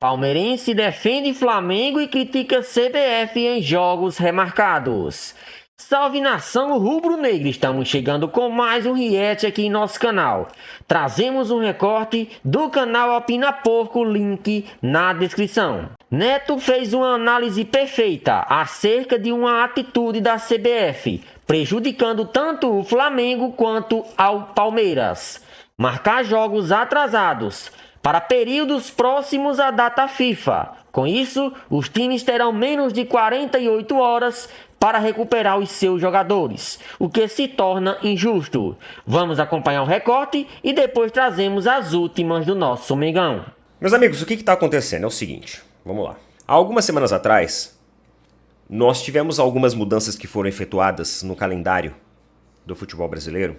Palmeirense defende Flamengo e critica CBF em jogos remarcados. Salve nação rubro-negra, estamos chegando com mais um react aqui em nosso canal. Trazemos um recorte do canal Opina Porco, link na descrição. Neto fez uma análise perfeita acerca de uma atitude da CBF, prejudicando tanto o Flamengo quanto ao Palmeiras. Marcar jogos atrasados para períodos próximos à data FIFA. Com isso, os times terão menos de 48 horas para recuperar os seus jogadores, o que se torna injusto. Vamos acompanhar o recorte e depois trazemos as últimas do nosso Mengão. Meus amigos, o que está acontecendo é o seguinte, vamos lá. Há algumas semanas atrás, nós tivemos algumas mudanças que foram efetuadas no calendário do futebol brasileiro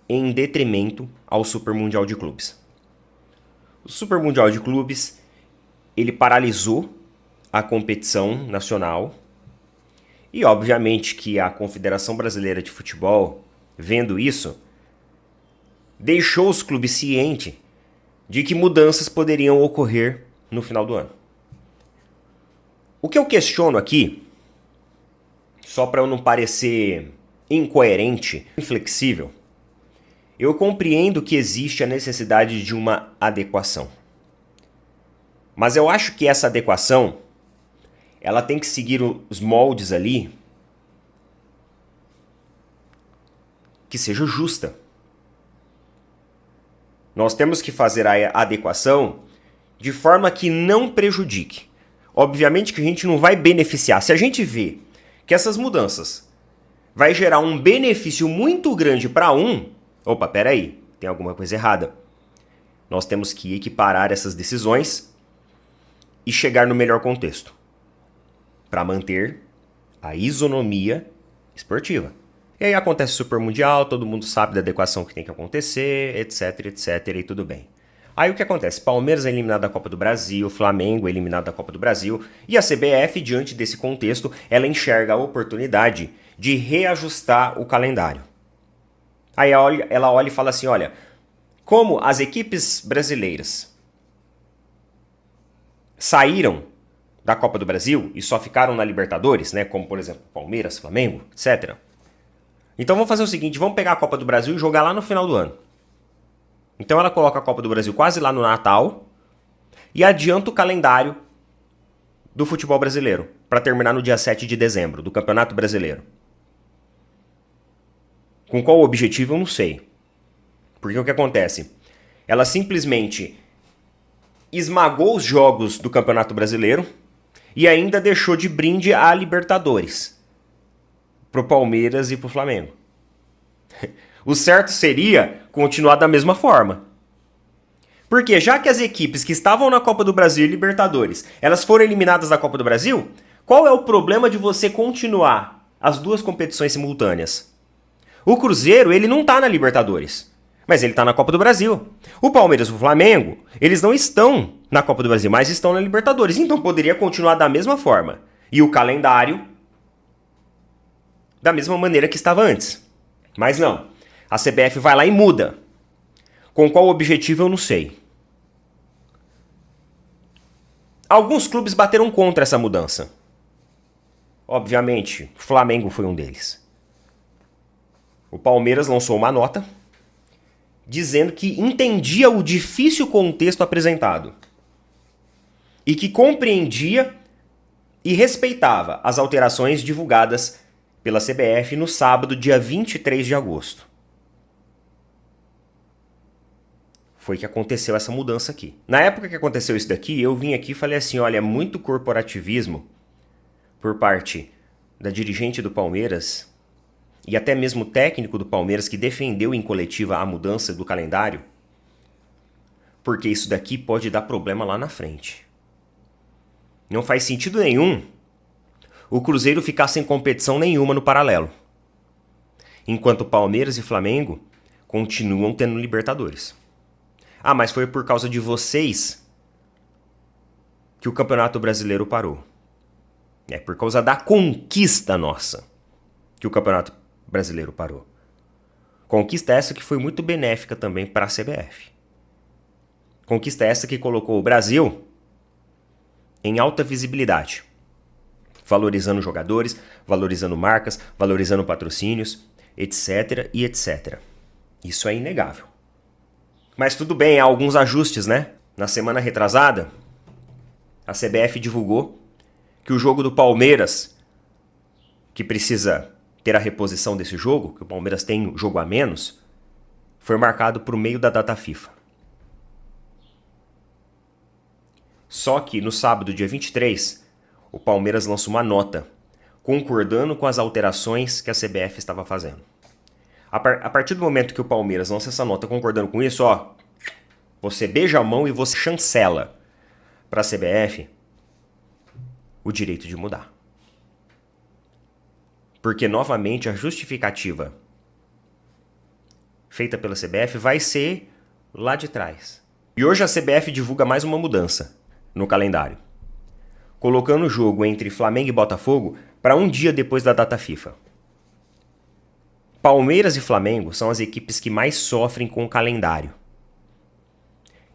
em detrimento ao Super Mundial de Clubes. O Super Mundial de Clubes, ele paralisou a competição nacional e obviamente que a Confederação Brasileira de Futebol, vendo isso, deixou os clubes cientes de que mudanças poderiam ocorrer no final do ano. O que eu questiono aqui, só para eu não parecer incoerente, inflexível, eu compreendo que existe a necessidade de uma adequação. Mas eu acho que essa adequação, ela tem que seguir os moldes ali que seja justa. Nós temos que fazer a adequação de forma que não prejudique. Obviamente que a gente não vai beneficiar. Se a gente vê que essas mudanças vai gerar um benefício muito grande para um, opa, peraí, tem alguma coisa errada. Nós temos que equiparar essas decisões e chegar no melhor contexto para manter a isonomia esportiva. E aí acontece o Super Mundial, todo mundo sabe da adequação que tem que acontecer, etc, etc, e tudo bem. Aí o que acontece? Palmeiras é eliminado da Copa do Brasil, Flamengo é eliminado da Copa do Brasil, e a CBF, diante desse contexto, ela enxerga a oportunidade de reajustar o calendário. Aí ela olha e fala assim, olha, como as equipes brasileiras saíram da Copa do Brasil e só ficaram na Libertadores, né, como por exemplo Palmeiras, Flamengo, etc. Então vamos fazer o seguinte, vamos pegar a Copa do Brasil e jogar lá no final do ano. Então ela coloca a Copa do Brasil quase lá no Natal e adianta o calendário do futebol brasileiro para terminar no dia 7 de dezembro, do Campeonato Brasileiro. Com qual objetivo eu não sei. Porque o que acontece? Ela simplesmente esmagou os jogos do Campeonato Brasileiro e ainda deixou de brinde a Libertadores pro Palmeiras e pro Flamengo. O certo seria continuar da mesma forma. Porque já que as equipes que estavam na Copa do Brasil e Libertadores, elas foram eliminadas da Copa do Brasil, qual é o problema de você continuar as duas competições simultâneas? O Cruzeiro, ele não tá na Libertadores, mas ele tá na Copa do Brasil. O Palmeiras e o Flamengo, eles não estão na Copa do Brasil, mas estão na Libertadores. Então poderia continuar da mesma forma. E o calendário da mesma maneira que estava antes. Mas não. A CBF vai lá e muda. Com qual objetivo eu não sei. Alguns clubes bateram contra essa mudança. Obviamente, o Flamengo foi um deles. O Palmeiras lançou uma nota dizendo que entendia o difícil contexto apresentado e que compreendia e respeitava as alterações divulgadas pela CBF no sábado, dia 23 de agosto. Foi que aconteceu essa mudança aqui. Na época que aconteceu isso daqui, eu vim aqui e falei assim, olha, muito corporativismo por parte da dirigente do Palmeiras e até mesmo o técnico do Palmeiras que defendeu em coletiva a mudança do calendário, porque isso daqui pode dar problema lá na frente. Não faz sentido nenhum o Cruzeiro ficar sem competição nenhuma no paralelo, enquanto Palmeiras e Flamengo continuam tendo Libertadores. Ah, mas foi por causa de vocês que o Campeonato Brasileiro parou. É por causa da conquista nossa que o Campeonato Brasileiro parou. Conquista essa que foi muito benéfica também para a CBF. Conquista essa que colocou o Brasil em alta visibilidade, valorizando jogadores, valorizando marcas, valorizando patrocínios, etc e etc. Isso é inegável. Mas tudo bem, há alguns ajustes, né? Na semana retrasada, a CBF divulgou que o jogo do Palmeiras, que precisa ter a reposição desse jogo, que o Palmeiras tem jogo a menos, foi marcado por meio da data FIFA. Só que no sábado, dia 23, o Palmeiras lançou uma nota concordando com as alterações que a CBF estava fazendo. A partir do momento que o Palmeiras lança essa nota concordando com isso, ó, você beija a mão e você chancela para a CBF o direito de mudar. Porque, novamente, a justificativa feita pela CBF vai ser lá de trás. E hoje a CBF divulga mais uma mudança no calendário, colocando o jogo entre Flamengo e Botafogo para um dia depois da data FIFA. Palmeiras e Flamengo são as equipes que mais sofrem com o calendário.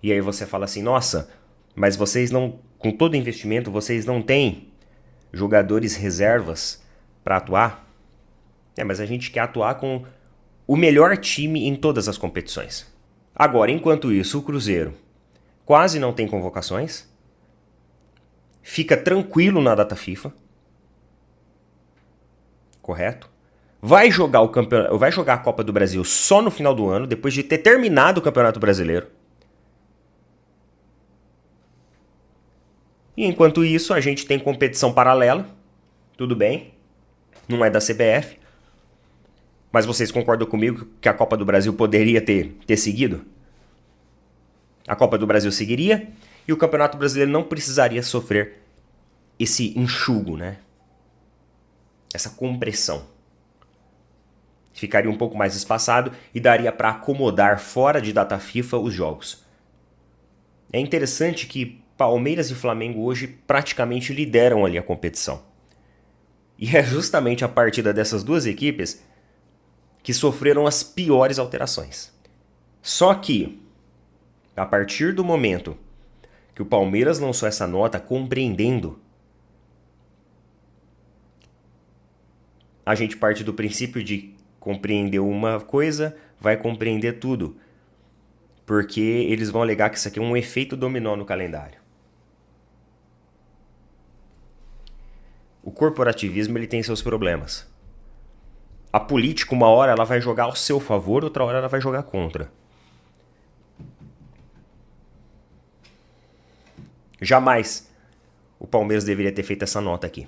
E aí você fala assim, nossa, mas vocês não, com todo investimento, vocês não têm jogadores reservas para atuar? Mas a gente quer atuar com o melhor time em todas as competições. Agora, enquanto isso, o Cruzeiro quase não tem convocações, fica tranquilo na data FIFA, correto? Vai jogar a Copa do Brasil só no final do ano, depois de ter terminado o Campeonato Brasileiro. E enquanto isso, a gente tem competição paralela, tudo bem, não é da CBF, mas vocês concordam comigo que a Copa do Brasil poderia ter seguido? A Copa do Brasil seguiria e o Campeonato Brasileiro não precisaria sofrer esse enxugo, né? Essa compressão. Ficaria um pouco mais espaçado e daria para acomodar fora de data FIFA os jogos. É interessante que Palmeiras e Flamengo hoje praticamente lideram ali a competição. E é justamente a partida dessas duas equipes que sofreram as piores alterações. Só que, a partir do momento que o Palmeiras lançou essa nota compreendendo, a gente parte do princípio de compreender uma coisa, vai compreender tudo. Porque eles vão alegar que isso aqui é um efeito dominó no calendário. O corporativismo ele tem seus problemas. A política, uma hora, ela vai jogar ao seu favor, outra hora ela vai jogar contra. Jamais o Palmeiras deveria ter feito essa nota aqui.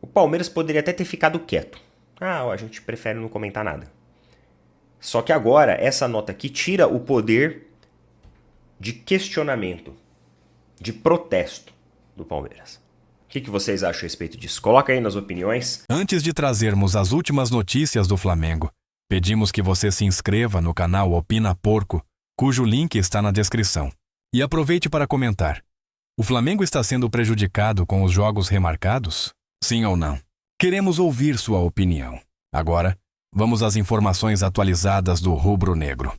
O Palmeiras poderia até ter ficado quieto. A gente prefere não comentar nada. Só que agora, essa nota aqui tira o poder de questionamento, de protesto do Palmeiras. O que vocês acham a respeito disso? Coloca aí nas opiniões. Antes de trazermos as últimas notícias do Flamengo, pedimos que você se inscreva no canal Opina Porco, cujo link está na descrição. E aproveite para comentar. O Flamengo está sendo prejudicado com os jogos remarcados? Sim ou não? Queremos ouvir sua opinião. Agora, vamos às informações atualizadas do rubro-negro.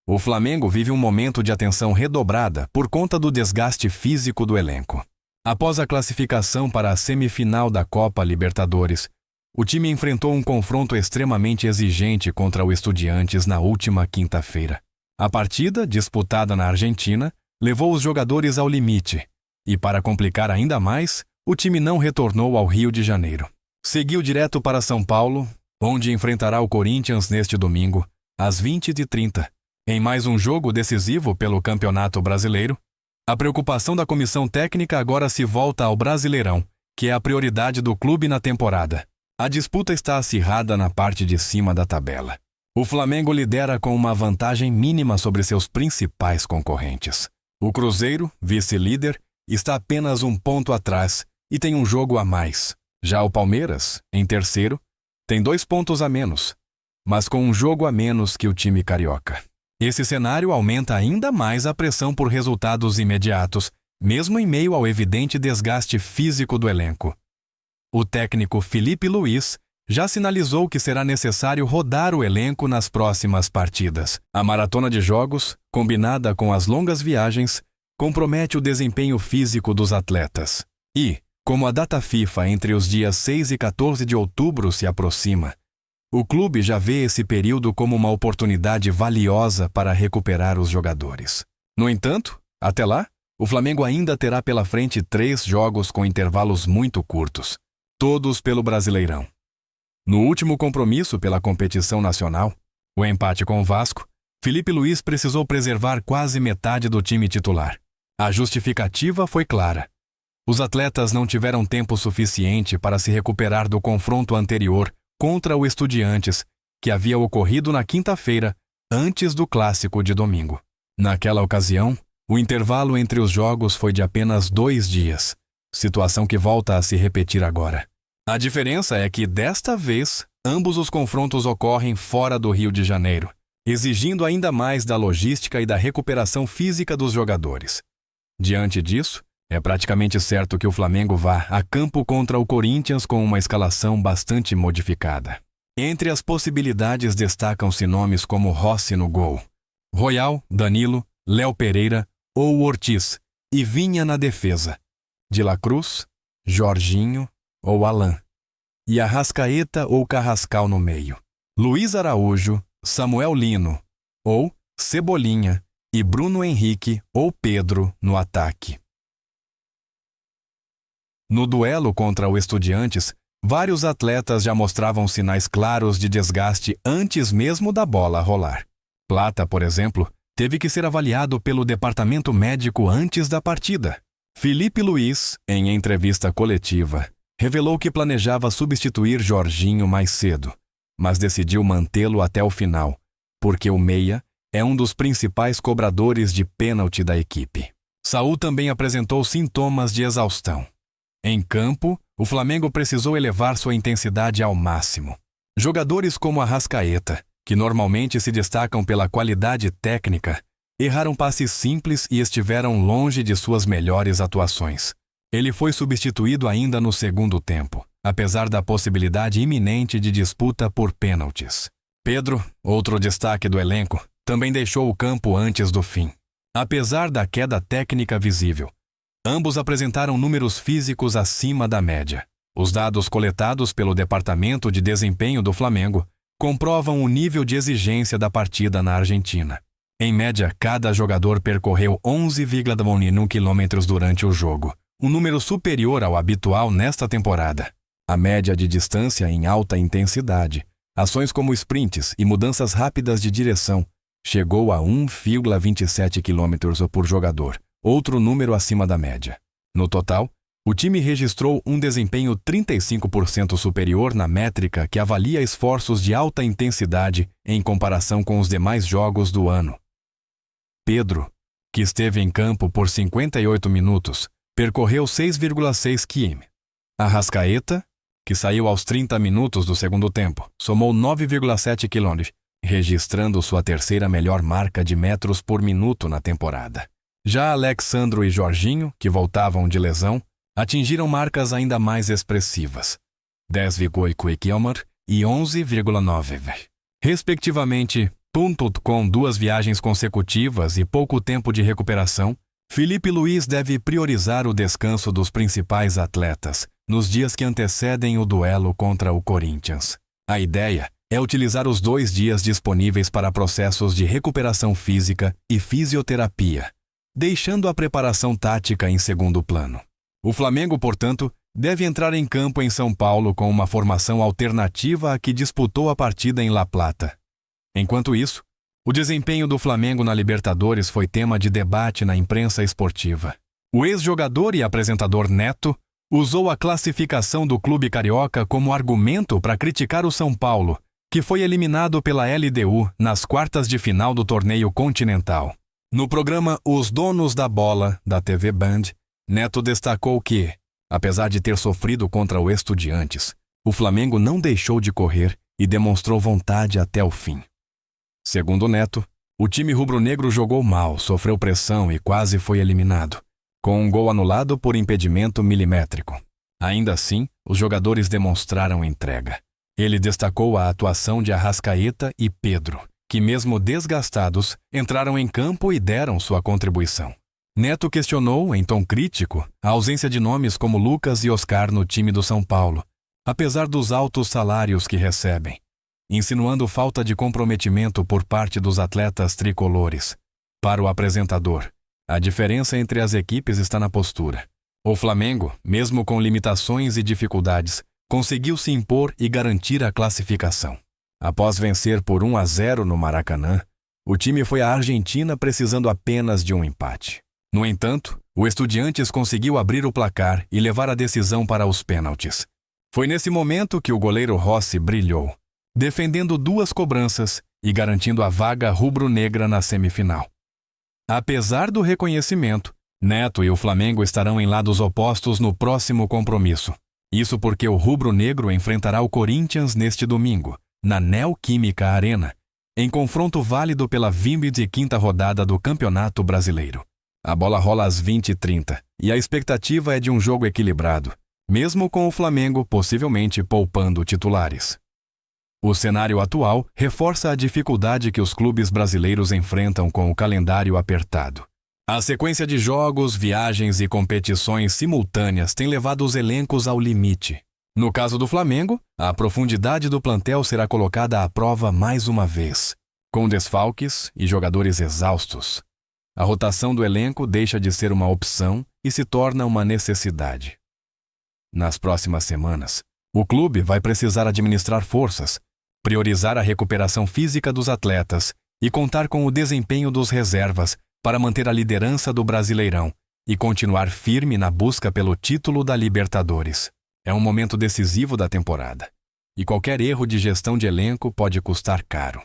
O Flamengo vive um momento de atenção redobrada por conta do desgaste físico do elenco. Após a classificação para a semifinal da Copa Libertadores, o time enfrentou um confronto extremamente exigente contra o Estudiantes na última quinta-feira. A partida, disputada na Argentina, levou os jogadores ao limite e, para complicar ainda mais, o time não retornou ao Rio de Janeiro. Seguiu direto para São Paulo, onde enfrentará o Corinthians neste domingo, às 20h30. Em mais um jogo decisivo pelo Campeonato Brasileiro, a preocupação da comissão técnica agora se volta ao Brasileirão, que é a prioridade do clube na temporada. A disputa está acirrada na parte de cima da tabela. O Flamengo lidera com uma vantagem mínima sobre seus principais concorrentes. O Cruzeiro, vice-líder, está apenas um ponto atrás e tem um jogo a mais. Já o Palmeiras, em terceiro, tem 2 pontos a menos, mas com um jogo a menos que o time carioca. Esse cenário aumenta ainda mais a pressão por resultados imediatos, mesmo em meio ao evidente desgaste físico do elenco. O técnico Felipe Luiz já sinalizou que será necessário rodar o elenco nas próximas partidas. A maratona de jogos, combinada com as longas viagens, compromete o desempenho físico dos atletas. E, como a data FIFA entre os dias 6 e 14 de outubro se aproxima, o clube já vê esse período como uma oportunidade valiosa para recuperar os jogadores. No entanto, até lá, o Flamengo ainda terá pela frente 3 jogos com intervalos muito curtos, todos pelo Brasileirão. No último compromisso pela competição nacional, o empate com o Vasco, Felipe Luiz precisou preservar quase metade do time titular. A justificativa foi clara. Os atletas não tiveram tempo suficiente para se recuperar do confronto anterior contra o Estudiantes, que havia ocorrido na quinta-feira, antes do clássico de domingo. Naquela ocasião, o intervalo entre os jogos foi de apenas 2 dias, situação que volta a se repetir agora. A diferença é que, desta vez, ambos os confrontos ocorrem fora do Rio de Janeiro, exigindo ainda mais da logística e da recuperação física dos jogadores. Diante disso, é praticamente certo que o Flamengo vá a campo contra o Corinthians com uma escalação bastante modificada. Entre as possibilidades destacam-se nomes como Rossi no gol, Royal, Danilo, Léo Pereira ou Ortiz, e Vinha na defesa, De La Cruz, Jorginho ou Alan, e Arrascaeta ou Carrascal no meio, Luiz Araújo, Samuel Lino, ou Cebolinha, e Bruno Henrique ou Pedro no ataque. No duelo contra o Estudiantes, vários atletas já mostravam sinais claros de desgaste antes mesmo da bola rolar. Plata, por exemplo, teve que ser avaliado pelo departamento médico antes da partida. Felipe Luiz, em entrevista coletiva, revelou que planejava substituir Jorginho mais cedo, mas decidiu mantê-lo até o final, porque o meia é um dos principais cobradores de pênalti da equipe. Saúl também apresentou sintomas de exaustão. Em campo, o Flamengo precisou elevar sua intensidade ao máximo. Jogadores como Arrascaeta, que normalmente se destacam pela qualidade técnica, erraram passes simples e estiveram longe de suas melhores atuações. Ele foi substituído ainda no segundo tempo, apesar da possibilidade iminente de disputa por pênaltis. Pedro, outro destaque do elenco, também deixou o campo antes do fim. Apesar da queda técnica visível, ambos apresentaram números físicos acima da média. Os dados coletados pelo Departamento de Desempenho do Flamengo comprovam o nível de exigência da partida na Argentina. Em média, cada jogador percorreu 11,1 km durante o jogo, um número superior ao habitual nesta temporada. A média de distância em alta intensidade, ações como sprints e mudanças rápidas de direção, chegou a 1,27 km por jogador, outro número acima da média. No total, o time registrou um desempenho 35% superior na métrica que avalia esforços de alta intensidade em comparação com os demais jogos do ano. Pedro, que esteve em campo por 58 minutos, percorreu 6,6 km. Arrascaeta, que saiu aos 30 minutos do segundo tempo, somou 9,7 km, registrando sua terceira melhor marca de metros por minuto na temporada. Já Alexandro e Jorginho, que voltavam de lesão, atingiram marcas ainda mais expressivas, 10,8 km e 11,9, respectivamente. Com 2 viagens consecutivas e pouco tempo de recuperação, Felipe Luiz deve priorizar o descanso dos principais atletas nos dias que antecedem o duelo contra o Corinthians. A ideia é utilizar os 2 dias disponíveis para processos de recuperação física e fisioterapia, deixando a preparação tática em segundo plano. O Flamengo, portanto, deve entrar em campo em São Paulo com uma formação alternativa à que disputou a partida em La Plata. Enquanto isso, o desempenho do Flamengo na Libertadores foi tema de debate na imprensa esportiva. O ex-jogador e apresentador Neto usou a classificação do clube carioca como argumento para criticar o São Paulo, que foi eliminado pela LDU nas quartas de final do torneio continental. No programa Os Donos da Bola, da TV Band, Neto destacou que, apesar de ter sofrido contra o Estudiantes, o Flamengo não deixou de correr e demonstrou vontade até o fim. Segundo Neto, o time rubro-negro jogou mal, sofreu pressão e quase foi eliminado, com um gol anulado por impedimento milimétrico. Ainda assim, os jogadores demonstraram entrega. Ele destacou a atuação de Arrascaeta e Pedro, que mesmo desgastados, entraram em campo e deram sua contribuição. Neto questionou, em tom crítico, a ausência de nomes como Lucas e Oscar no time do São Paulo, apesar dos altos salários que recebem, insinuando falta de comprometimento por parte dos atletas tricolores. Para o apresentador, a diferença entre as equipes está na postura. O Flamengo, mesmo com limitações e dificuldades, conseguiu se impor e garantir a classificação. Após vencer por 1-0 no Maracanã, o time foi à Argentina precisando apenas de um empate. No entanto, o Estudiantes conseguiu abrir o placar e levar a decisão para os pênaltis. Foi nesse momento que o goleiro Rossi brilhou, defendendo 2 cobranças e garantindo a vaga rubro-negra na semifinal. Apesar do reconhecimento, Neto e o Flamengo estarão em lados opostos no próximo compromisso. Isso porque o rubro-negro enfrentará o Corinthians neste domingo, na Neoquímica Arena, em confronto válido pela 25ª rodada do Campeonato Brasileiro. A bola rola às 20h30 e a expectativa é de um jogo equilibrado, mesmo com o Flamengo possivelmente poupando titulares. O cenário atual reforça a dificuldade que os clubes brasileiros enfrentam com o calendário apertado. A sequência de jogos, viagens e competições simultâneas tem levado os elencos ao limite. No caso do Flamengo, a profundidade do plantel será colocada à prova mais uma vez, com desfalques e jogadores exaustos. A rotação do elenco deixa de ser uma opção e se torna uma necessidade. Nas próximas semanas, o clube vai precisar administrar forças, priorizar a recuperação física dos atletas e contar com o desempenho dos reservas para manter a liderança do Brasileirão e continuar firme na busca pelo título da Libertadores. É um momento decisivo da temporada, e qualquer erro de gestão de elenco pode custar caro.